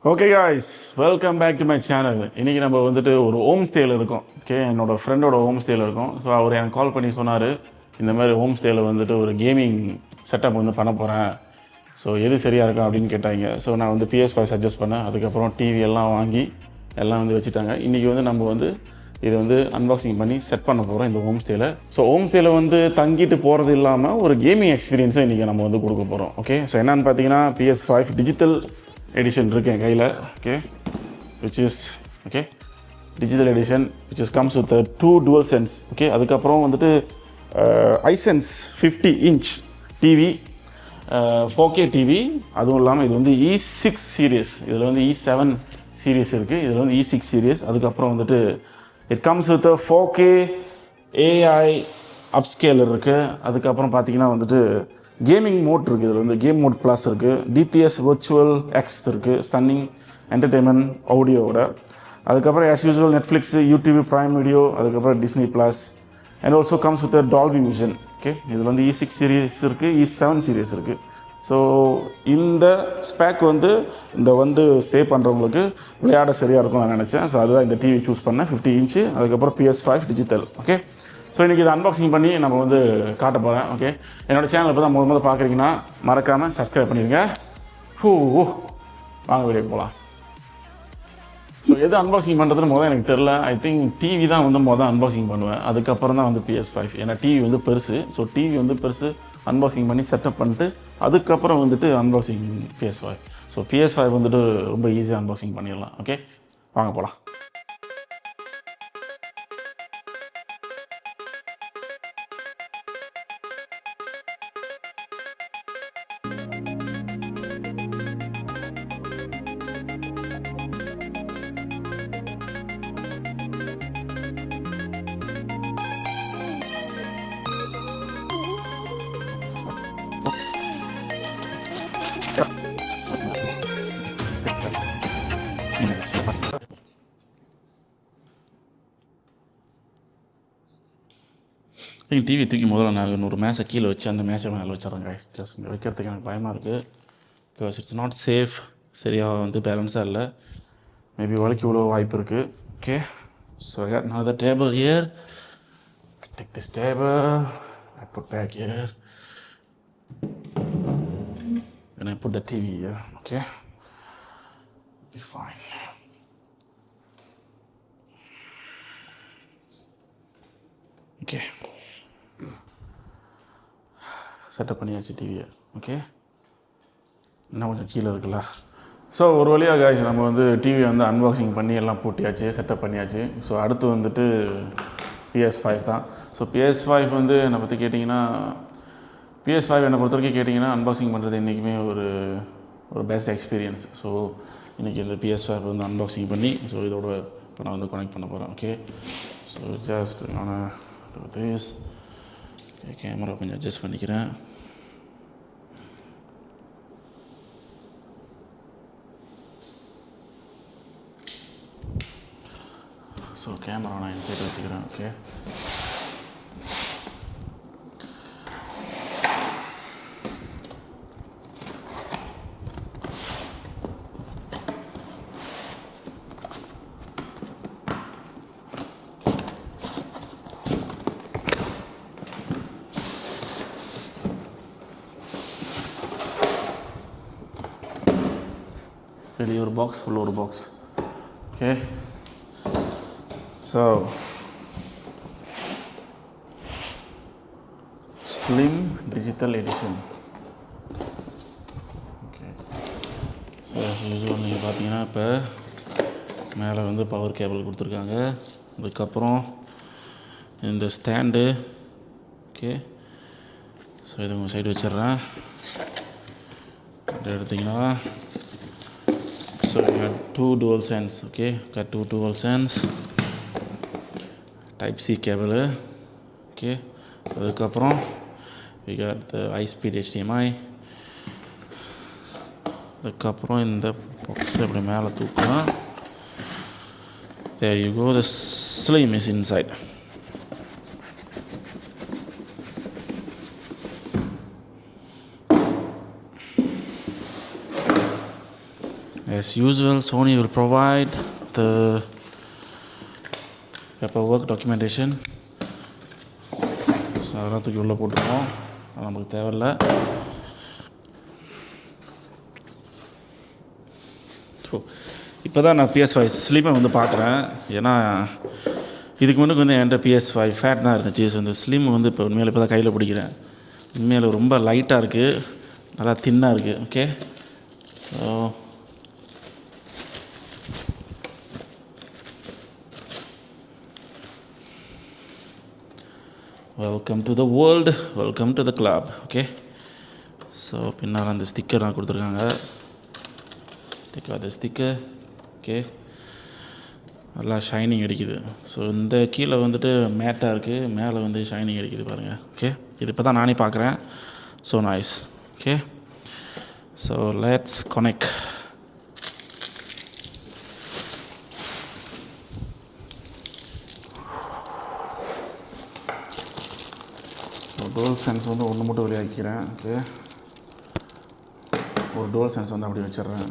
Okay guys, welcome back to my channel. இன்றைக்கி நம்ம வந்துட்டு ஒரு ஹோம் ஸ்டேயில் இருக்கோம். ஓகே, என்னோடய ஃப்ரெண்டோட ஹோம் ஸ்டேயில் இருக்கோம். ஸோ அவர் எனக்கு கால் பண்ணி சொன்னார், இந்த மாதிரி ஹோம் ஸ்டேயில் வந்துட்டு ஒரு கேமிங் செட்டப் வந்து பண்ண போகிறேன். ஸோ எது சரியாக இருக்கும் அப்படின்னு கேட்டாங்க. ஸோ நான் வந்து PS5 சஜஸ்ட் பண்ணேன். அதுக்கப்புறம் டிவி எல்லாம் வாங்கி எல்லாம் வந்து வச்சுட்டாங்க. இன்றைக்கி வந்து நம்ம வந்து இது வந்து அன்பாக்சிங் பண்ணி செட் பண்ண போகிறோம் இந்த ஹோம் ஸ்டேயில். ஸோ ஹோம் ஸ்டேயில் வந்து தங்கிட்டு போகிறது இல்லாமல் ஒரு கேமிங் எக்ஸ்பீரியன்ஸை இன்றைக்கி நம்ம வந்து கொடுக்க போகிறோம். ஓகே, ஸோ என்னென்னு பார்த்தீங்கன்னா PS5 டிஜிட்டல் எடிஷன் இருக்குது என் கையில். Okay, which is okay digital edition which is comes with 2 dual sense. Okay, அதுக்கப்புறம் வந்துட்டு Hisense 50 inch TV, 4K TV. அதுவும் இல்லாமல் இது வந்து E6 சீரியஸ், இதில் வந்து E7 சீரியஸ் இருக்குது, இதில் வந்து E6 சீரியஸ். அதுக்கப்புறம் வந்துட்டு it comes with 4K AI upscaler இருக்குது. அதுக்கப்புறம் பார்த்தீங்கன்னா வந்துட்டு கேமிங் மோட் இருக்குது, இதில் வந்து கேம் மோட் ப்ளஸ் இருக்குது, DTS விர்ச்சுவல் எக்ஸ் இருக்குது, ஸ்டன்னிங் என்டர்டெயின்மெண்ட் ஆடியோவோட. அதுக்கப்புறம் as usual Netflix, YouTube Prime Video, அதுக்கப்புறம் Disney Plus and also comes with Dolby Vision. Okay, இதில் வந்து E6 சீரியஸ் இருக்குது, E7 சீரியஸ் இருக்குது. ஸோ இந்த ஸ்பேக் வந்து இந்த வந்து ஸ்டே பண்ணுறவங்களுக்கு விளையாட சரியாக இருக்கும்னு நான் நினச்சேன். ஸோ அதுதான் இந்த டிவி சூஸ் பண்ணேன், 50 inch. அதுக்கப்புறம் PS5 டிஜிட்டல். ஓகே, ஸோ இன்றைக்கி இதை அன்பாக்சிங் பண்ணி நம்ம வந்து காட்ட போகிறேன். ஓகே, என்னோடய சேனல் இப்போ தான் முதல்ல பார்க்குறீங்கன்னா மறக்காமல் சப்ஸ்கிரைப் பண்ணிடுங்க. வாங்க வீடியோ போகலாம். ஸோ எது அன்பாக்சிங் பண்ணுறதுன்னு முதல்ல எனக்கு தெரில. ஐ திங்க் டிவி தான் வந்து முதல் அன்பாக்சிங் பண்ணுவேன், அதுக்கப்புறம் தான் வந்து PS5. ஏன்னா டிவி வந்து பெருசு. ஸோ டிவி வந்து பெருசு, அன்பாக்சிங் பண்ணி செட்டப் பண்ணிட்டு அதுக்கப்புறம் வந்துட்டு அன்பாக்சிங் PS5. ஸோ PS5 வந்துட்டு ரொம்ப ஈஸியாக அன்பாக்சிங் பண்ணிடலாம். ஓகே, வாங்க போகலாம். டிவி தூக்கி முதல்ல நான் ஒரு மேசை கீழே வச்சு அந்த மேசை மேலே வச்சிட்றேங்க. பிகாஸ் இங்கே வைக்கிறதுக்கு எனக்கு பயமாக இருக்குது. பிகாஸ் இட்ஸ் நாட் சேஃப், சரியாக வந்து பேலன்ஸாக இல்லை. மேபி வலிக்கு இவ்வளோ வாய்ப்பு இருக்குது. Okay, so I got another table here. I take this table, I put back here, and I put the TV here. Okay, be fine. Okay, setup பண்ணியாச்சு டிவியை. Okay, இன்னும் கொஞ்சம் கீழே இருக்குல்ல. ஸோ ஒரு வழியாக காய்ச்சி நம்ம வந்து டிவி வந்து அன்பாக்சிங் பண்ணி எல்லாம் பூட்டியாச்சு, செட்டப் பண்ணியாச்சு. ஸோ அடுத்து வந்துட்டு PS5 தான். ஸோ PS5 வந்து என்னை பற்றி கேட்டிங்கன்னா, PS5 என்னை பொறுத்த வரைக்கும் கேட்டிங்கன்னா அன்பாக்சிங் பண்ணுறது என்றைக்குமே ஒரு பெஸ்ட் எக்ஸ்பீரியன்ஸ். ஸோ இன்றைக்கி இந்த PS5 வந்து அன்பாக்சிங் பண்ணி ஸோ இதோட இப்போ நான் வந்து கனெக்ட் பண்ண போகிறேன். Okay, so just this camera கொஞ்சம் அட்ஜஸ்ட் பண்ணிக்கிறேன். ஸோ கேமரா நான் இன்சைட் வச்சுக்கிறேன். ஓகே, வெளியே ஒரு பாக்ஸ், உள்ள ஒரு box. Okay, so slim digital edition. Okay, usual நீங்கள் பார்த்தீங்கன்னா இப்போ மேலே வந்து பவர் கேபிள் கொடுத்துருக்காங்க. அதுக்கப்புறம் இந்த ஸ்டாண்டு. ஓகே, ஸோ இதை உங்கள் சைடு வச்சிட்றேன். இதை எடுத்திங்கன்னா so we had 2 dual sense. Okay, got 2 dual sense type C cable. Okay, அதுக்கப்புறம் we got the high speed HDMI. அதுக்கப்புறம் இந்த பாக்ஸ் அப்படி மேலே தூக்கலாம். There you go, the slim is inside. as usual, Sony will provide the paperwork documentation. So அதெல்லாம் தூக்கி உள்ளே போட்டுருவோம், அது நமக்கு தேவையில்லை. ஸோ இப்போ தான் நான் PS5 ஸ்லிமை வந்து பார்க்குறேன். ஏன்னா இதுக்கு முன்னுக்கு வந்து என்கிட்ட PS5 ஃபேட் தான் இருந்துச்சு. ஸோ இந்த ஸ்லிம் வந்து இப்போ உண்மையில் இப்போ தான் கையில் பிடிக்கிறேன். உண்மையில் ரொம்ப லைட்டாக இருக்குது, நல்லா தின்னாக இருக்குது. Okay, so welcome to the world, welcome to the club. Okay, so பின்னால் அந்த ஸ்டிக்கர் நான் கொடுத்துருக்காங்க. Take out the sticker. Okay, நல்லா ஷைனிங் அடிக்குது. ஸோ இந்த கீழே வந்துட்டு மேட்டாக இருக்குது, மேலே வந்து ஷைனிங் அடிக்குது பாருங்கள். ஓகே, இது இப்போ தான் நானே பார்க்குறேன். So nice. Okay, so let's connect. டோல் சென்ஸ் வந்து ஒன்று மட்டும் வெளியாக்கிறேன். ஓகே, ஒரு டோல் சென்ஸ் வந்து அப்படி வச்சிடுறேன்.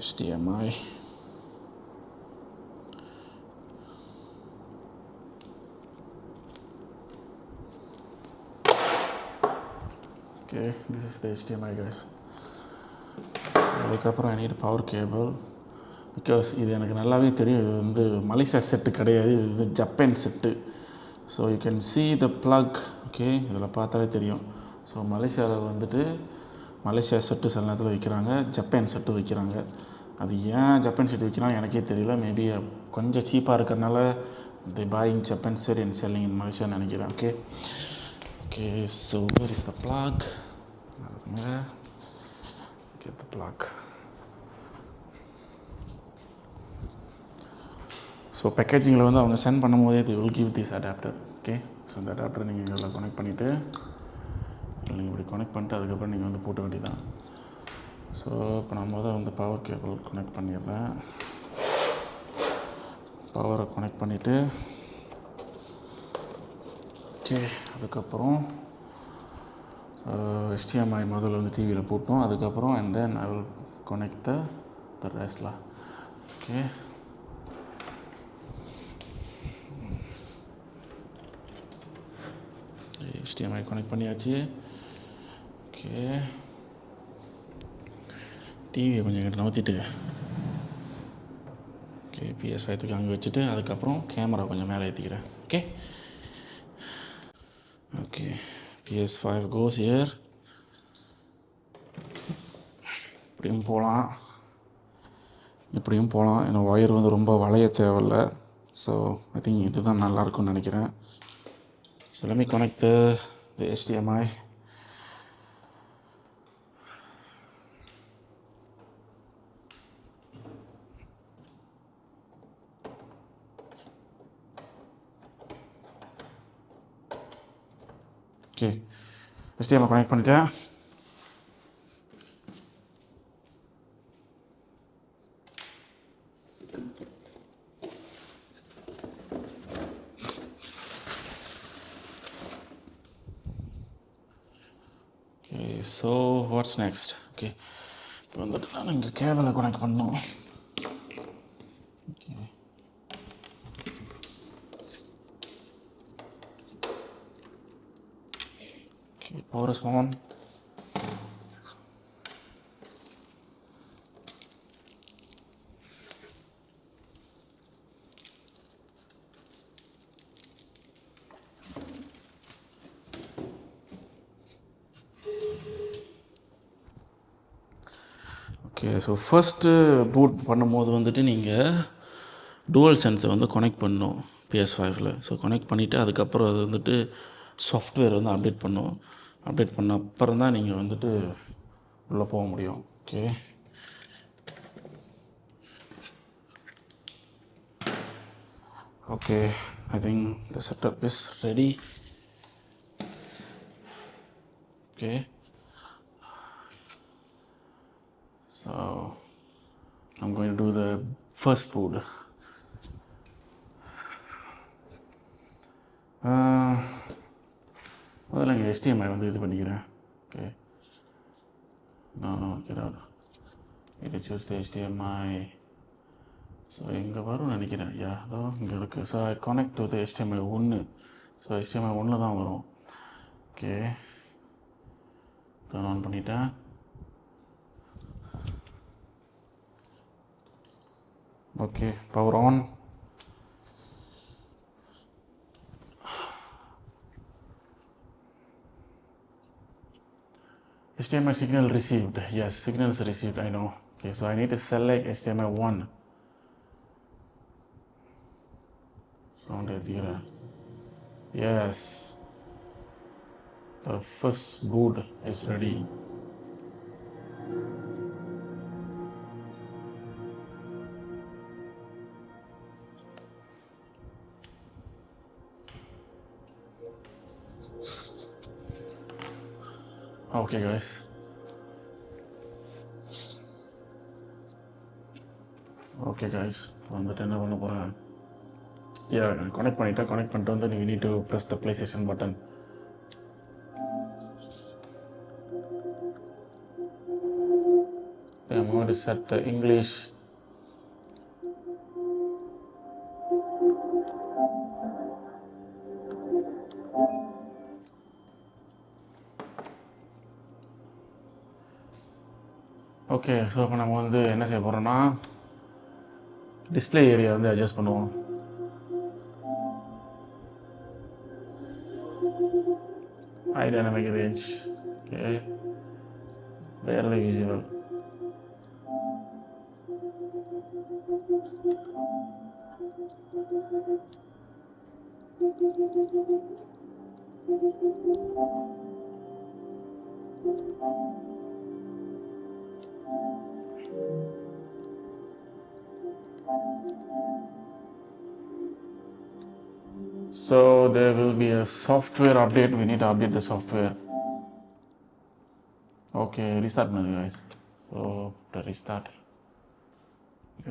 HDMI. Okay, this is the HDMI guys. அதுக்கப்புறம் I need a power cable because இது எனக்கு நல்லாவே தெரியும், இது வந்து மலேசியா செட்டு கிடையாது, இது Japan set. So you can see the plug. Okay, இதில் பார்த்தாலே தெரியும். ஸோ மலேசியாவில் வந்துட்டு மலேசியா செட்டு சில நேரத்தில் வைக்கிறாங்க, ஜப்பான் செட்டு வைக்கிறாங்க. அது ஏன் ஜப்பான் செட்டு வைக்கிறாங்க எனக்கே தெரியல. மேபி கொஞ்சம் சீப்பாக இருக்கிறனால the buying Japan set and selling in மலேசியான்னு நினைக்கிறேன். Okay, okay, so where is the plug? Get the plug. So பேக்கேஜிங்கில் வந்து அவங்க சென்ட் பண்ணும்போதே they will give this adapter. Okay, so இந்த அடாப்டர் நீங்கள் இதில் கனெக்ட் பண்ணிவிட்டு, நீங்கள் இப்படி கனெக்ட் பண்ணிட்டு அதுக்கப்புறம் நீங்கள் வந்து போட்ட வேண்டியதான். ஸோ இப்போ நான் வந்து பவர் கேபிள் கனெக்ட் பண்ணிடுறேன். பவரை கனெக்ட் பண்ணிவிட்டு, ஓகே, அதுக்கப்புறம் HDMI முதல்ல வந்து டிவியில் போட்டோம். அதுக்கப்புறம் and then I will connect the rest. Okay, HDMI connect பண்ணியாச்சு. ஓகே, டிவியை கொஞ்சம் இங்கிட்ட நவுத்திட்டு, ஓகே, PS5 தூக்கி அங்கே வச்சுட்டு அதுக்கப்புறம் கேமரா கொஞ்சம் மேலே ஏற்றிக்கிறேன். Okay, okay, PS5 goes here. இப்படியும் போகலாம், இப்படியும் போகலாம். ஏன்னா ஒயர் வந்து ரொம்ப வளைய தேவையில்லை. ஸோ ஐ திங்க் இதுதான் நல்லாயிருக்கும்னு நினைக்கிறேன். So let me connect the HDMI. Okay, HDMI connect பண்ணிட்டேன். Okay, so what's next? Okay, இப்போ வந்துட்டு நான் இங்கே கேபிளை கனெக்ட் பண்ணணும். Okay, okay, power is on. Okay, so first boot பண்ணும்போது வந்துட்டு நீங்கள் டூவல் சென்ஸை வந்து கனெக்ட் பண்ணணும் PS5ல். ஸோ கனெக்ட் பண்ணிவிட்டு அதுக்கப்புறம் அது வந்துட்டு சாஃப்ட்வேர் வந்து அப்டேட் பண்ணும். அப்டேட் பண்ண அப்புறம் தான் நீங்கள் வந்துட்டு உள்ளே போக முடியும். Okay, okay, I think the setup is ready. Okay, so I'm going to do the first boot. முதல்ல இங்கே HDMI வந்து இது பண்ணிக்கிறேன். Okay, no get out. Need to choose the HDMI. So இங்கே வரும்னு நினைக்கிறேன். அதோ இங்கே இருக்குது. So I connect to the HDMI 1. So HDMI 1 தான் வரும். ஓகே, டர்ன் ஆன் பண்ணிட்டேன். Okay, power on. HDMI signal received. Yes, signals received, I know. Okay, so I need to select HDMI 1. Sound எடுத்துக்கிறேன். Yes, the first boot is ready. Okay guys, வந்துட்டு என்ன பண்ண போகிறேன். Connect பண்ணிட்டு வந்து you need to press the PlayStation button. I'm going to set the English. Okay, so இப்போ நம்ம வந்து என்ன செய்ய போகிறோம்னா டிஸ்பிளே ஏரியா வந்து அட்ஜஸ்ட் பண்ணுவோம். High dynamic range. Okay, barely visible. So there will be a software update. We need to update the software. Okay, restart now guys. So to restart,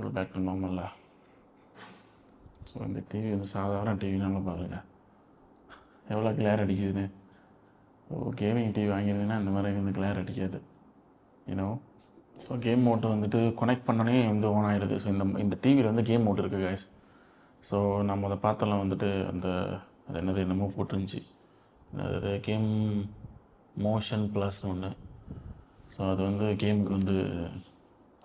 go back to normal lah. So இந்த TV வந்து சாதாரண டிவினால பாருங்கள் எவ்வளோ Clare அடிக்குதுன்னு. Gaming TV வாங்கியிருந்தீங்கன்னா இந்த மாதிரி வந்து Clare அடிக்காது, யூனோ. ஸோ கேம் மோட்டை வந்துட்டு கனெக்ட் பண்ணோன்னே வந்து ஆன் ஆகிடுது. ஸோ இந்த டிவியில் வந்து கேம் மோட் இருக்குது கைஸ். ஸோ நம்ம அதை பார்த்தெல்லாம் வந்துட்டு அது என்னமோ போட்டுருந்துச்சு, அது கேம் மோஷன் ப்ளஸ்னு ஒன்று. ஸோ அது வந்து கேமுக்கு வந்து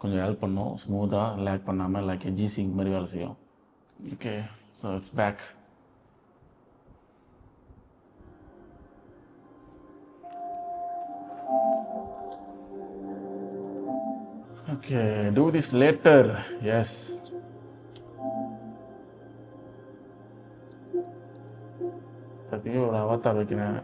கொஞ்சம் ஹெல்ப் பண்ணும், ஸ்மூத்தாக லேக் பண்ணாமல் லைக் ஜிசிங் மாதிரி வேலை செய்யும். Okay, so it's back. Okay, do this later. Yes. அதுக்கு ஒரு அவதார் வைக்கிறேன்.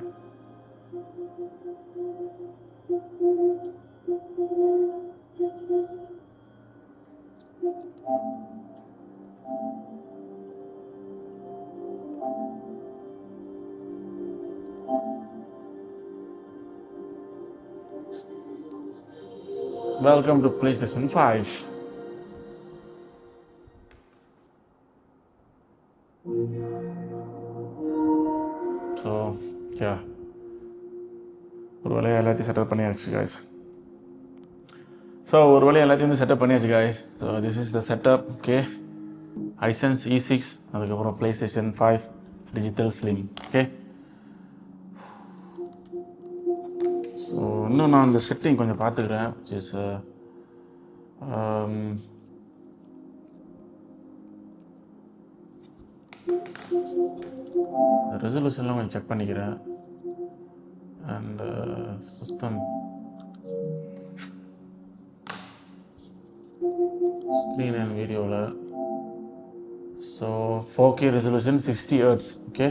Welcome to PlayStation 5. So, yeah. ஒரு வழியாக எல்லாத்தையும் செட்டப் பண்ணியாச்சு guys. ஒரு வழியாக எல்லாத்தையும் வந்து செட்டப் பண்ணியாச்சு guys. So, this is the setup, okay. Hisense E6, அதுக்கப்புறம் PlayStation 5 Digital Slim, okay. So இன்னும் நான் அந்த செட்டிங் கொஞ்சம் பார்த்துக்கிறேன். ஜஸ் ரெசல்யூஷன்லாம் கொஞ்சம் செக் பண்ணிக்கிறேன். அண்ட் சிஸ்டம் ஸ்க்ரீன் அண்ட் வீடியோவில் so 4K resolution 60 Hz, okay.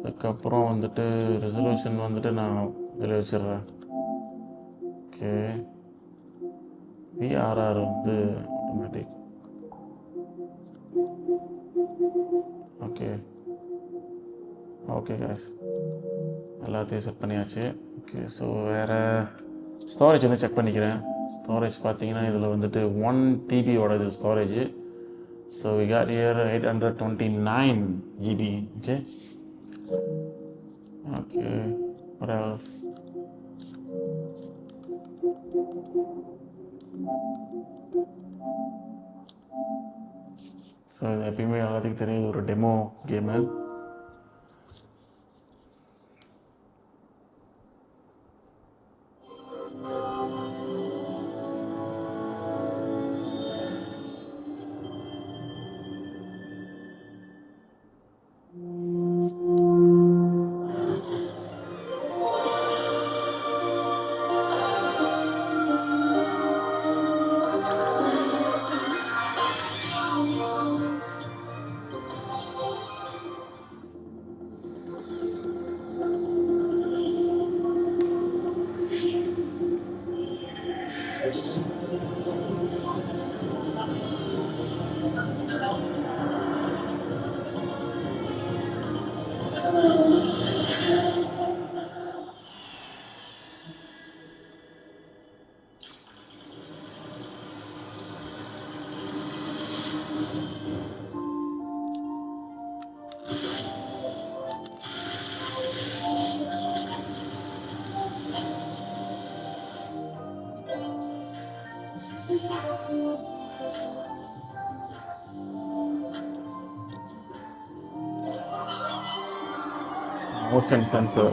அதுக்கப்புறம் வந்துட்டு ரெசல்யூஷன் வந்துட்டு நான் இதில் வச்சிடுறேன். ஓகே, விஆர்ஆர் வந்து ஆட்டோமேட்டிக். ஓகே கைஸ், எல்லாத்தையும் செட் பண்ணியாச்சு. ஓகே, ஸோ வேறு ஸ்டோரேஜ் வந்து செக் பண்ணிக்கிறேன். ஸ்டோரேஜ் பார்த்தீங்கன்னா இதில் வந்துட்டு 1 TB ஓடது storage. So we got here 829 GB. okay. What else? So இது எப்பயுமே எல்லாத்துக்கும் தெரியும், ஒரு demo game. Motion sensor.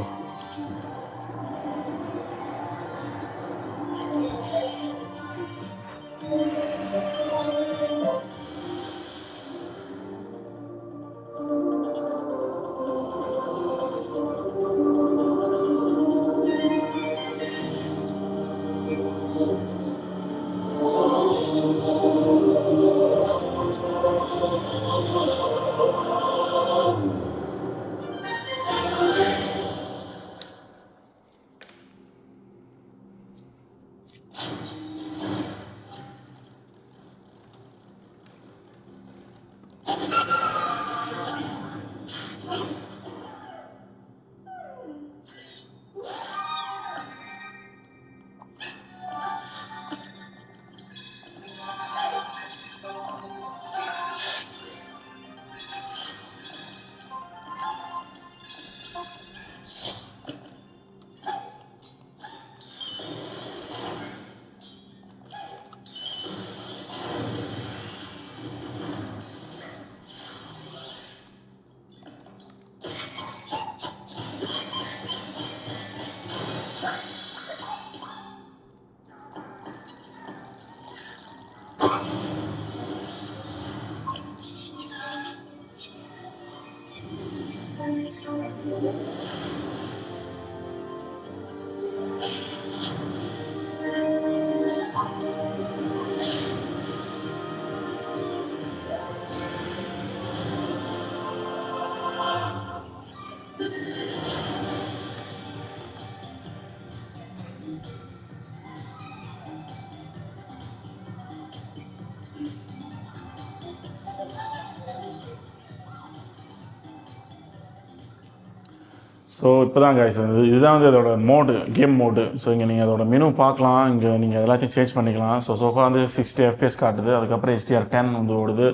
So இப்போ தான் கைஸ் இதுதான் வந்து அதோட மோடு, கேம் மோடு. ஸோ இங்கே நீங்கள் அதோட மெனு பார்க்கலாம், இங்கே நீங்கள் எல்லாத்தையும் சேஞ்ச் பண்ணிக்கலாம். ஸோ சோஃபா வந்து 60 FPS காட்டுது, அதுக்கப்புறம் HDR10 வந்து ஓடுது.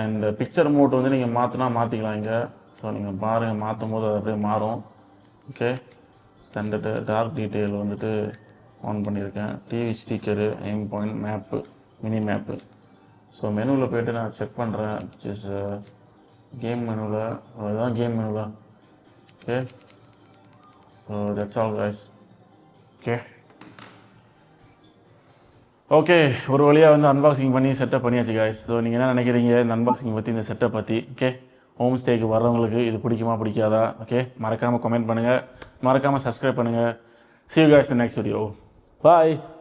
அண்ட் பிக்சர் மோட் வந்து நீங்கள் மாற்றிக்கலாம் இங்கே. ஸோ நீங்கள் பாருங்கள், மாற்றும் போது அது அப்படியே மாறும். ஓகே, ஸ்டாண்டர்டு டார்க் டீட்டெயில் வந்துட்டு ஆன் பண்ணியிருக்கேன். TV speaker, aim point, map, mini map. So மெனுவில் போய்ட்டு நான் செக் பண்ணுறேன். ஜஸ் கேம் மெனுவில், அதுதான் கேம் மெனுவில். Okay, so that's all guys. Okay, ஒரு வழியாக வந்து அன்பாக்சிங் பண்ணி செட்டப் பண்ணியாச்சு கைஸ். ஸோ நீங்கள் என்ன நினைக்கிறீங்க இந்த அன்பாக்சிங் பற்றி, இந்த செட்டப் பற்றி? ஓகே, ஹோம் ஸ்டேக்கு வர்றவங்களுக்கு இது பிடிக்குமா பிடிக்காதா? ஓகே, மறக்காமல் கமெண்ட் பண்ணுங்கள், மறக்காமல் சப்ஸ்கிரைப் பண்ணுங்கள். See you guys in the next video. Bye.